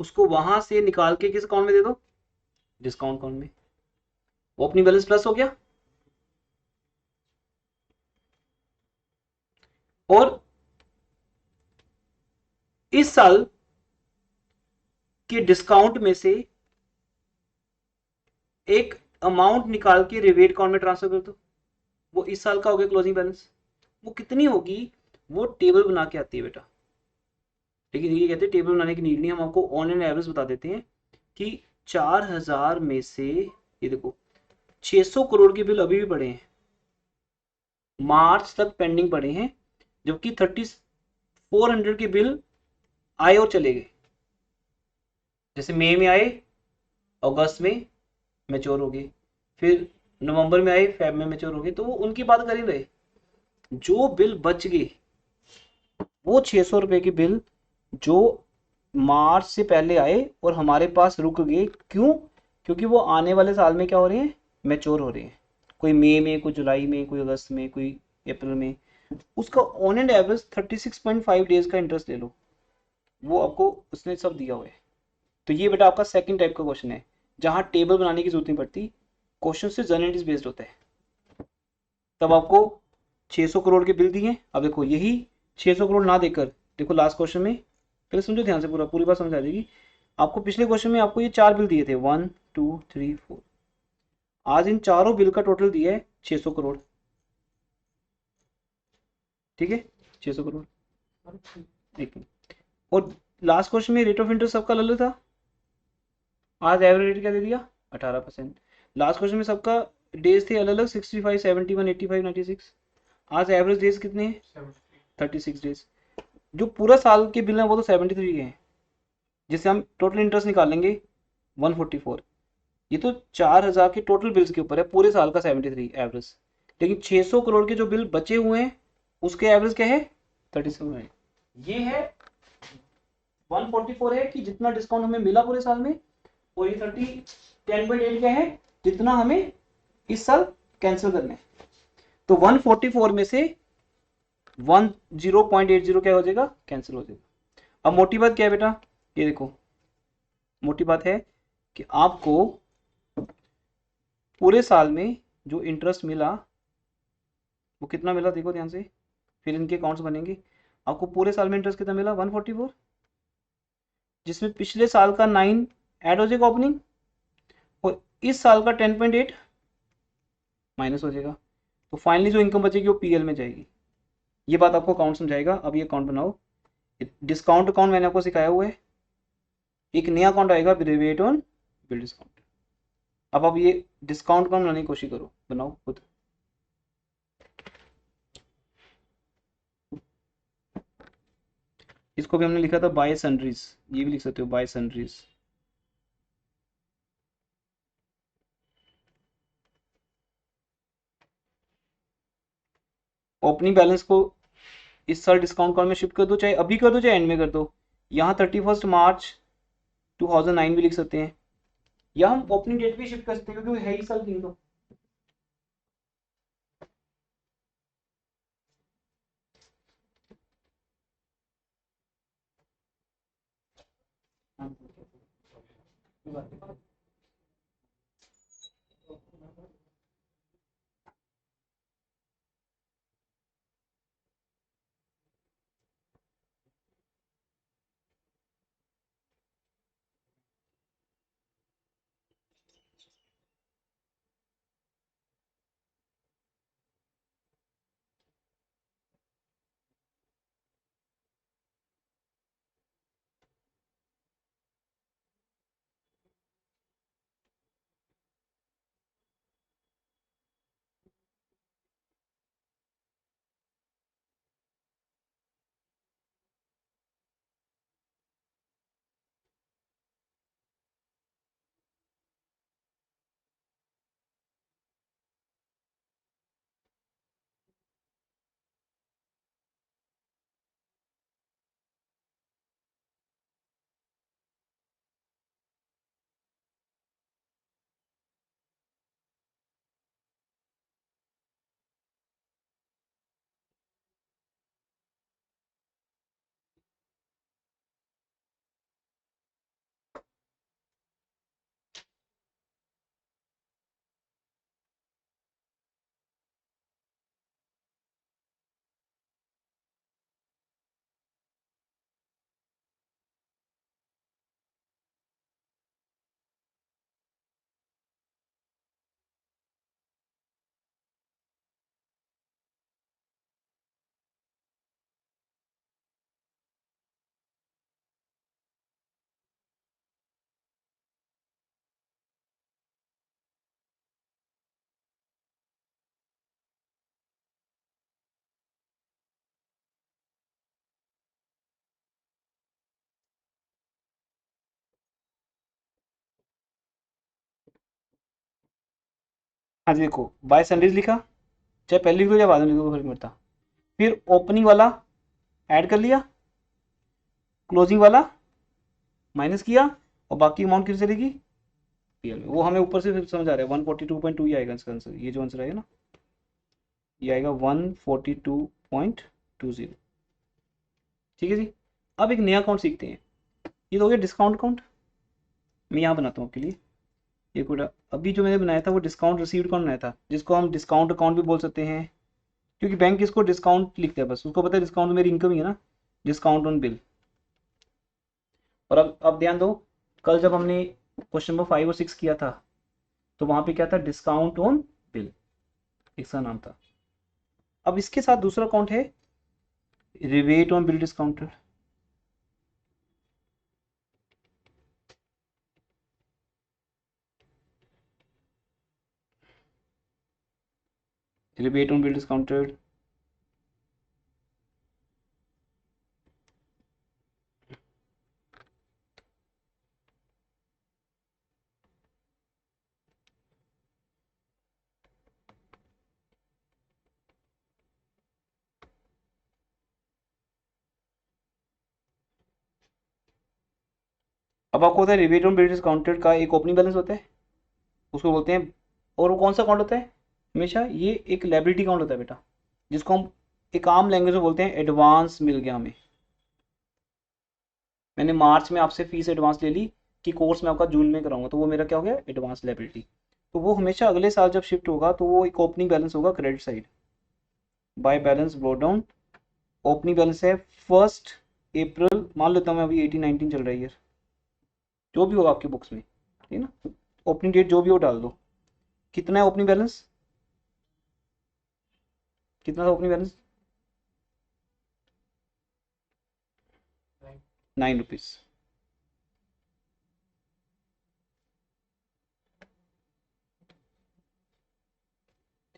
उसको वहां से निकाल के किस अकाउंट में दे दो, डिस्काउंट अकाउंट में। ओपनिंग बैलेंस प्लस हो गया, और इस साल के डिस्काउंट में से एक अमाउंट निकाल के रिबेट अकाउंट में ट्रांसफर कर दो, वो इस साल का हो गया क्लोजिंग बैलेंस। वो कितनी होगी वो टेबल बना के आती है बेटा, लेकिन ये कहते हैं टेबल बनाने की नीड नहीं, हम आपको ऑन एंड एवरेज बता देते हैं कि 4,000 में से ये देखो 600 करोड़ के बिल अभी भी पड़े हैं, मार्च तक पेंडिंग पड़े हैं, जबकि 3400 के बिल आए और चले गए। जैसे मई में आए, अगस्त में मैच्योर हो गए, फिर नवंबर में आए, फेब में मैच्योर हो गए, तो वो उनकी बात कर ही रहे। जो बिल बच गए वो 600 रुपए के बिल जो मार्च से पहले आए और हमारे पास रुक गए, क्यों, क्योंकि वो आने वाले साल में क्या हो रहे हैं, मैच्योर हो रहे हैं। कोई मई में, कोई जुलाई में, कोई अगस्त में, कोई अप्रैल में। उसका ऑन एंड एवरेज 36.5 डेज का इंटरेस्ट ले लो, वो आपको उसने सब दिया हुआ है। तो ये बेटा आपका सेकंड टाइप का क्वेश्चन है, जहां टेबल बनाने की जरूरत नहीं पड़ती, क्वेश्चन से जनरलिटीज बेस्ड होता है। तब आपको 600 करोड़ के बिल दिए, अब देखो यही 600 करोड़ ना देकर, देखो लास्ट क्वेश्चन में, पहले समझो ध्यान से, पूरी बात समझ आ जाएगी आपको। पिछले क्वेश्चन में आपको ये 4 बिल दिए थे, 1 2 3 4, आज इन चारों बिल का टोटल दिया है 600 करोड़। ठीक है, 600 करोड़। एक मिनट, और लास्ट क्वेश्चन में रेट ऑफ इंटरेस्ट सबका अलग था, आज एवरेज रेट क्या दे दिया, 18%। लास्ट क्वेश्चन में सबका डेज थे अलग अलग, 65 71 85 96, आज एवरेज डेज कितने हैं, 36 डेज। जो पूरा साल के बिल हैं वो तो 73 के हैं, जिससे हम टोटल इंटरेस्ट निकालेंगे 144। ये तो 4,000 के टोटल बिल्स के ऊपर है, पूरे साल का 73 एवरेज। लेकिन 600 करोड़ के जो बिल बचे हुए हैं उसके एवरेज क्या है, 37 है। ये है 144 है कि जितना डिस्काउंट हमें मिला पूरे साल में, और ये 10.8 क्या है, जितना हमें इस साल कैंसिल करना है। तो 144 में से 10.80 क्या हो जाएगा, कैंसिल हो जाएगा। अब मोटी बात क्या है बेटा, ये देखो मोटी बात है कि आपको पूरे साल में जो इंटरेस्ट मिला वो कितना मिला, देखो ध्यान से, फिर इनके अकाउंट्स बनेंगे। आपको पूरे साल में इंटरेस्ट कितना मिला 144, जिसमें पिछले साल का 9 ऐड हो जाएगा ओपनिंग और इस साल का 10.8 माइनस हो जाएगा। तो फाइनली जो इनकम बचेगी वो पीएल में जाएगी। ये बात आपको अकाउंट समझाएगा। अब ये अकाउंट बनाओ। डिस्काउंट अकाउंट मैंने आपको सिखाया हुआ है। एक नया अकाउंट आएगा रिबेट ऑन बिल डिस्काउंट। अब आप ये डिस्काउंट अकाउंट बनाने की कोशिश करो, बनाओ खुद। इसको भी हमने लिखा था बाय सन्ड्रीज, ये भी लिख सकते हो बाय सन्ड्रीज। ओपनिंग बैलेंस को इस साल डिस्काउंट अकाउंट में शिफ्ट कर दो, चाहे अभी कर दो चाहे एंड में कर दो। यहाँ 31 मार्च 2009 भी लिख सकते हैं, या हम ओपनिंग डेट भी शिफ्ट कर सकते हैं क्योंकि वो है ही साल 3 तो। हाँ जी, देखो बाय सन्ड्रीज लिखा, चाहे पहले लिख दो या बाद में लिख दो, फर्क नहीं पड़ता। फिर ओपनिंग वाला ऐड कर लिया, क्लोजिंग वाला माइनस किया, और बाकी अमाउंट किस चलेगी पीएल में। वो हमें ऊपर से फिर समझ आ रहा है 142.2 ही आएगा इसका आंसर। ये जो आंसर आएगा ना, ये आएगा 142.20। ठीक है जी। अब एक नया अकाउंट सीखते हैं। ये तो हो गया डिस्काउंट अकाउंट। मैं यहाँ बनाता हूँ आपके लिए एक कोटा। अभी जो मैंने बनाया था वो डिस्काउंट रिसीव्ड अकाउंट बनाया था, जिसको हम डिस्काउंट अकाउंट भी बोल सकते हैं, क्योंकि बैंक इसको डिस्काउंट लिखता है बस, उसको पता है डिस्काउंट मेरी इनकम ही है ना, डिस्काउंट ऑन बिल। और अब ध्यान दो, कल जब हमने क्वेश्चन नंबर 5 और 6 किया था तो वहां पे क्या था, डिस्काउंट ऑन बिल इसका नाम था। अब इसके साथ दूसरा अकाउंट है rebate on bill discounted. Rebate on bill discounted अब आपको होता है रिबेट ऑन बिल डिस्काउंटेड का एक ओपनिंग बैलेंस होता है, उसको बोलते हैं। और वो कौन सा अकाउंट होता है, हमेशा ये एक लायबिलिटी अकाउंट होता है बेटा, जिसको हम एक आम लैंग्वेज में बोलते हैं एडवांस मिल गया हमें। मैंने मार्च में आपसे फीस एडवांस ले ली कि कोर्स में आपका जून में कराऊंगा, तो वो मेरा क्या हो गया, एडवांस लायबिलिटी। तो वो हमेशा अगले साल जब शिफ्ट होगा तो वो एक ओपनिंग बैलेंस होगा credit side, by balance brought down opening balance है 1 अप्रैल, मान लेता हूँ मैं, अभी 18-19 चल रहा है ईयर, जो भी होगा आपके बुक्स में, ठीक है ना, ओपनिंग डेट जो भी हो डाल दो। कितना है ओपनिंग बैलेंस, कितना था ओपनिंग बैलेंस? 9 रुपीज़।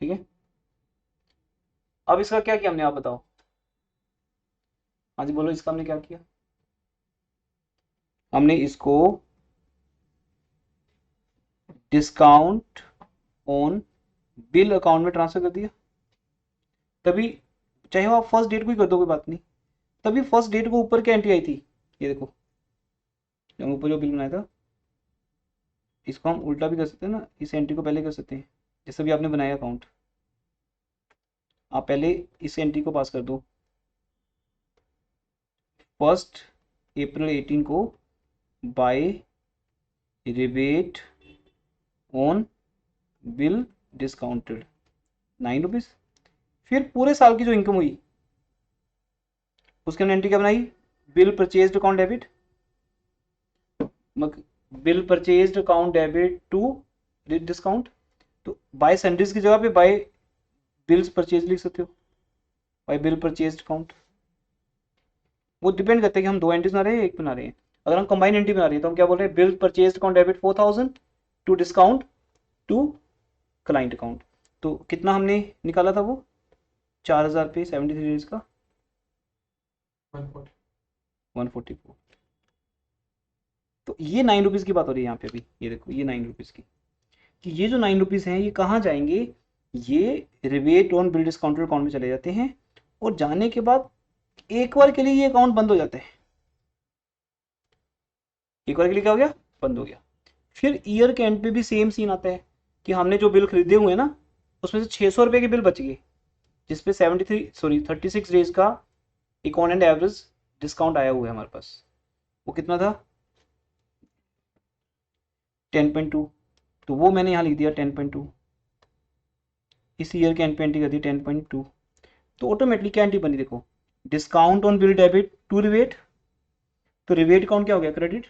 ठीक है, अब इसका क्या किया हमने, आप बताओ। हाँ जी बोलो, इसका हमने क्या किया? हमने इसको डिस्काउंट ऑन बिल अकाउंट में ट्रांसफर कर दिया। तभी चाहे वो आप फर्स्ट डेट को ही कर दो, कोई बात नहीं, तभी फर्स्ट डेट को ऊपर क्या एंट्री आई थी, ये देखो, जब ऊपर जो बिल बनाया था, इसको हम उल्टा भी कर सकते हैं ना, इस एंट्री को पहले कर सकते हैं, जैसे भी आपने बनाया अकाउंट, आप पहले इस एंट्री को पास कर दो, 1 अप्रैल 18 को by rebate on bill discounted 9 rupees. फिर पूरे साल की जो इनकम हुई उसके हमने एंट्री क्या बनाई, bill purchased account debit, bill purchased account debit to discount, तो बाय सैलरीज की जगह पे बाय बिल्स परचेज लिख सकते हो, बाय बिल परचेज्ड अकाउंट। वो डिपेंड करता है कि हम दो एंट्रीज बना रहे हैं एक बना रहे हैं। अगर हम कंबाइन एंट्री बना रहे हैं तो हम क्या बोल रहे हैं, bill purchased account debit 4000 to discount to client account. तो कितना हमने निकाला था वो, 4000 पे 73 डेज का 140। 144। तो ये 9 रुपीज़ की बात हो रही है यहाँ पे अभी, ये देखो ये 9 रुपीज़ की, कि ये जो 9 रुपीज़ हैं ये कहाँ जाएंगे, ये rebate on bill discounted account में चले जाते हैं, और जाने के बाद एक बार के लिए ये अकाउंट बंद हो जाता है, एक बार के लिए क्या हो गया, बंद हो गया। फिर ईयर के एंड पे भी सेम सीन आता है कि हमने जो बिल खरीदे हुए हैं ना, उसमें से 600 रुपये के बिल बच गए, जिसपे 36 डेज का एक ऑन एंड एवरेज डिस्काउंट आया हुआ है हमारे पास। वो कितना था, 10.2, तो वो मैंने यहाँ लिख दिया 10.2, इस ईयर के एंड पे एंट्री कर दी 10.2। तो ऑटोमेटिकली क्या एंट्री बनी, देखो, discount on bill debit to rebate, तो रिबेट अकाउंट क्या हो गया, क्रेडिट,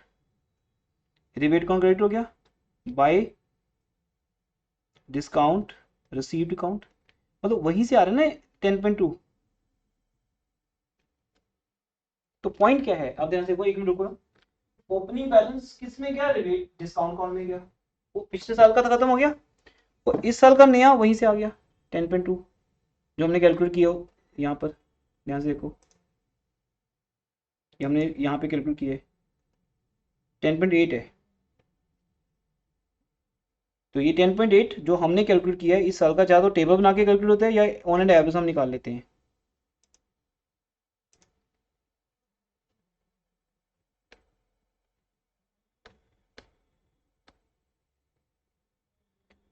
रिबेट अकाउंट क्रेडिट हो गया, बाय डिस्काउंट रिसीव्ड अकाउंट, मतलब वहीं से आ रहा है ना 10.2। तो पॉइंट क्या है, अब ध्यान से देखो, एक मिनट रुको, ओपनिंग बैलेंस किस में गया, रिबेट डिस्काउंट अकाउंट में गया, वो पिछले साल का था खत्म हो गया, और इस साल का नया वहीं से आ गया 10.2, जो हमने कैलकुलेट किया हो यहाँ पर, ध्यान से देखो, ये हमने यहाँ पे कैलकुलेट किया है 10.8 है, तो ये 10.8 जो हमने कैलकुलेट किया है इस साल का, चाहे तो टेबल बना के कैलकुलेट होता है या ऑन एंड एवरेज हम निकाल लेते हैं।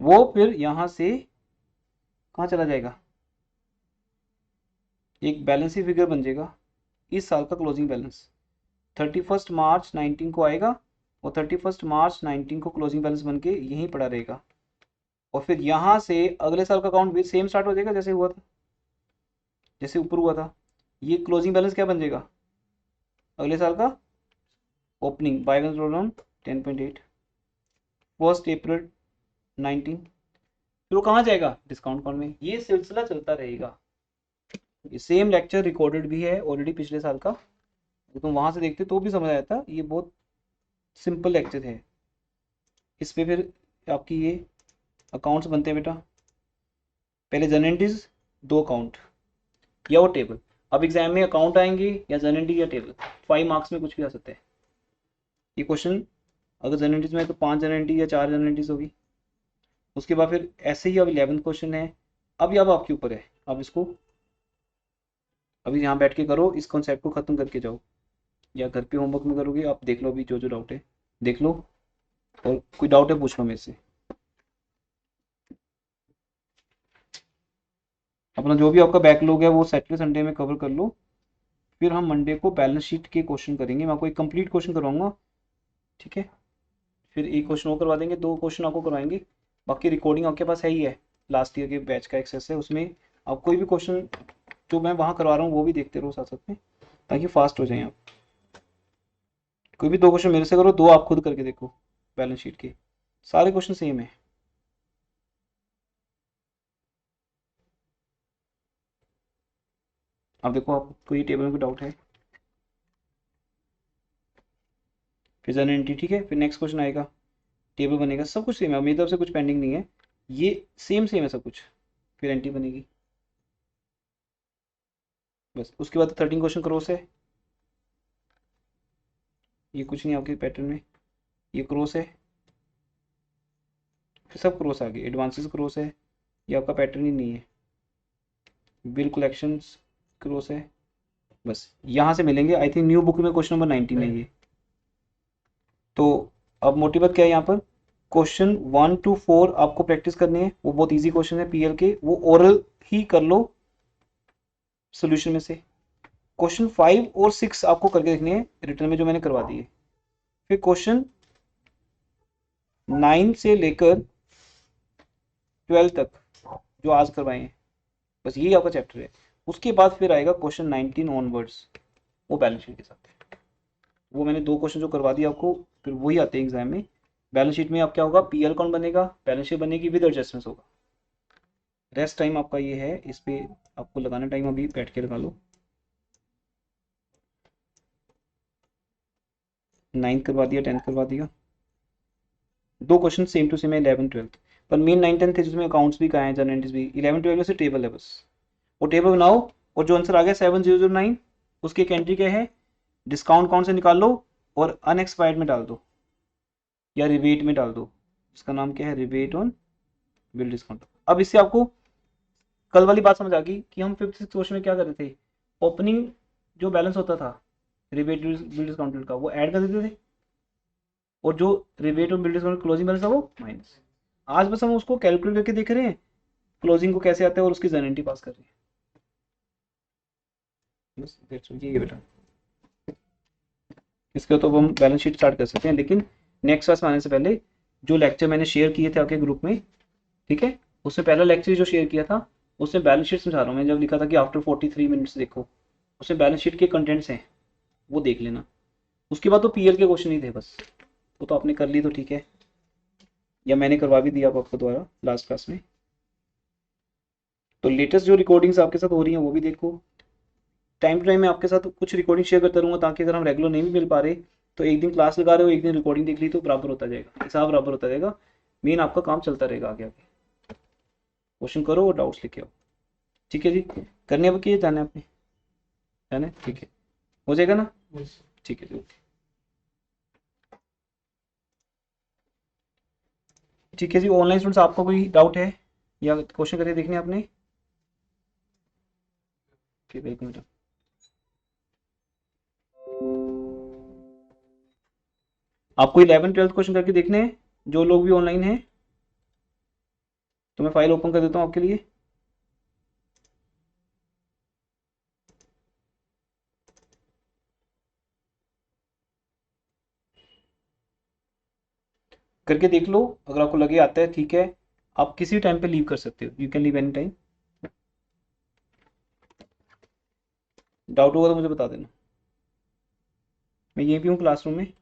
वो फिर यहाँ से कहाँ चला जाएगा, एक बैलेंस ही फिगर बन जाएगा, इस साल का क्लोजिंग बैलेंस 31 मार्च 19 को आएगा, और 31 मार्च 19 को क्लोजिंग बैलेंस बन के यहीं पड़ा रहेगा, और फिर यहाँ से अगले साल का अकाउंट भी सेम स्टार्ट हो जाएगा जैसे हुआ था, जैसे ऊपर हुआ था। ये क्लोजिंग बैलेंस क्या बन जाएगा, अगले साल का opening by one roll on 10.8, 1 अप्रैल 19, फिर वो कहाँ जाएगा, डिस्काउंट अकाउंट में। ये सिलसिला चलता रहेगा। ये सेम लेक्चर रिकॉर्डेड भी है ऑलरेडी पिछले साल का, तो तुम वहां से देखते तो भी समझ आया था, ये बहुत सिंपल लेक्चर है। इस पे फिर आपकी ये अकाउंट्स बनते हैं बेटा, पहले जनरल दो अकाउंट या वो टेबल। अब एग्जाम में अकाउंट आएंगे या जनरल या टेबल, 5 मार्क्स में कुछ भी आ सकता है। ये क्वेश्चन अगर जनरल में तो 5 जनरल या 4 जनरल होगी, उसके बाद फिर ऐसे ही अब 11th क्वेश्चन है। अब आपके ऊपर है, अब इसको अभी यहाँ बैठ के करो, इस कॉन्सेप्ट को खत्म करके जाओ, या घर पे होमवर्क में करोगे, आप देख लो अभी जो जो डाउट है देख लो, और कोई डाउट है पूछ लो मेरे से। अपना जो भी आपका बैकलॉग है वो सैटरडे संडे में कवर कर लो, फिर हम मंडे को बैलेंस शीट के क्वेश्चन करेंगे, मैं आपको एक कंप्लीट क्वेश्चन करवाऊंगा, ठीक है। फिर एक क्वेश्चन और करवा देंगे, 2 क्वेश्चन आपको करवाएंगे, बाकी रिकॉर्डिंग आपके पास है ही है, लास्ट ईयर के बैच का एक्सेस है, उसमें आप कोई भी क्वेश्चन जो मैं वहाँ करवा रहा हूँ वो भी देखते रहो साथ साथ में, ताकि फास्ट हो जाए आप। कोई भी 2 क्वेश्चन मेरे से करो, 2 आप खुद करके देखो बैलेंस शीट के, सारे क्वेश्चन सेम है। अब देखो आपको ये टेबल में कोई डाउट है? फिर जनरल एंट्री, ठीक है। फिर नेक्स्ट क्वेश्चन आएगा, टेबल बनेगा, सब कुछ सेम है, मेरी तरफ से कुछ पेंडिंग नहीं है, ये सेम सेम है सब कुछ। फिर एंट्री बनेगी बस। उसके बाद 13 क्वेश्चन क्रॉस है, ये कुछ नहीं आपके पैटर्न में, ये क्रॉस है, फिर सब क्रॉस आ गए, एडवांसेस क्रॉस है, ये आपका पैटर्न ही नहीं है, बिल कलेक्शंस क्रॉस है, बस यहाँ से मिलेंगे। आई थिंक न्यू बुक में क्वेश्चन नंबर 19 है ये। तो अब मोटी बात क्या है यहाँ पर, क्वेश्चन 1 to 4 आपको प्रैक्टिस करनी है, वो बहुत इजी क्वेश्चन है पीएल के, वो ओरल ही कर लो सोल्यूशन में से। क्वेश्चन 5 और 6 आपको करके देखने हैं रिटर्न में, जो मैंने करवा दिए। फिर क्वेश्चन 9 से लेकर 12 तक जो आज करवाए हैं, बस यही आपका चैप्टर है। उसके बाद फिर आएगा क्वेश्चन 19 ऑनवर्ड्स, वो बैलेंस शीट के साथ। वो मैंने 2 क्वेश्चन जो करवा दिया आपको, फिर वही आते हैं एग्जाम में। बैलेंस शीट में आप क्या होगा, पीएल अकाउंट बनेगा, बैलेंस शीट बनेगी विद एडजस्टमेंट्स होगा। रेस्ट टाइम आपका ये है, इस पे आपको लगाना टाइम अभी बैठ के लगा लो। 9th करवा दिया, 10th करवा दिया, 2 क्वेश्चन सेम टू सेम है 11th 12th, पर मेन 9th 10th है जिसमें अकाउंट्स भी कहा है, जनरल एंट्रीज भी। 11th 12th में से टेबल है बस, वो टेबल बनाओ, और जो आंसर आ गया 7009 उसकी एक एंट्री क्या है, डिस्काउंट अकाउंट से निकाल लो और अनएक्सपायर्ड में डाल दो, या रिबेट में डाल दो, इसका नाम क्या है, रिबेट ऑन बिल डिस्काउंट। अब इससे आपको कल वाली बात समझ आ गई कि हम 5th 6th क्वेश्चन में क्या कर रहे थे, ओपनिंग जो बैलेंस होता था रिबेट बिल डिस्काउंटेड का, वो ऐड कर देते थे, और जो रिबेट और बिल डिस्काउंट क्लोजिंग बैलेंस था वो माइनस। आज बस हम उसको कैलकुलेट करके देख रहे हैं क्लोजिंग को कैसे आता है, और उसकी जनरेटी पास कर रहे हैं, बस ये बेटा। इसके तो अब हम बैलेंस शीट स्टार्ट कर सकते हैं, लेकिन नेक्स्ट क्लास में आने से पहले जो लेक्चर मैंने शेयर किए थे आपके ग्रुप में, ठीक है, उससे पहला लेक्चर जो शेयर किया था उसमें बैलेंस शीट समझा रहा हूँ मैं, जब लिखा था कि आफ्टर 43 मिनट्स देखो, उसमें बैलेंस शीट के कंटेंट्स हैं, वो देख लेना। उसके बाद तो पीएल के क्वेश्चन ही थे बस, वो तो आपने कर ली तो ठीक है, या मैंने करवा भी दिया आपको द्वारा लास्ट क्लास में। तो लेटेस्ट जो रिकॉर्डिंग्स आपके साथ हो रही हैं वो भी देखो, टाइम टू टाइम मैं आपके साथ कुछ रिकॉर्डिंग शेयर करता रहूँगा, ताकि अगर हम रेगुलर नहीं भी मिल पा रहे तो एक दिन क्लास लगा रहे हो, एक दिन रिकॉर्डिंग देख ली, तो बराबर होता जाएगा, हिसाब बराबर होता जाएगा, मेन आपका काम चलता रहेगा आगे आगे। क्वेश्चन करो और डाउट्स लेके आओ, ठीक है जी। करने अब किए जाना है आपने, जाना है, ठीक है, हो जाएगा ना, ठीक है जी, ओके, ठीक है जी। ऑनलाइन स्टूडेंट्स आपका कोई डाउट है या क्वेश्चन करके देखने आपने, ठीक है, एक मिनट। आपको 11 12 क्वेश्चन करके देखने हैं, जो लोग भी ऑनलाइन हैं, तो मैं फाइल ओपन कर देता हूँ आपके लिए। करके देख लो, अगर आपको लगे आता है ठीक है, आप किसी टाइम पे लीव कर सकते हो, you can leave any time. Doubt होगा तो मुझे बता देना, मैं यहीं पे हूँ क्लासरूम में।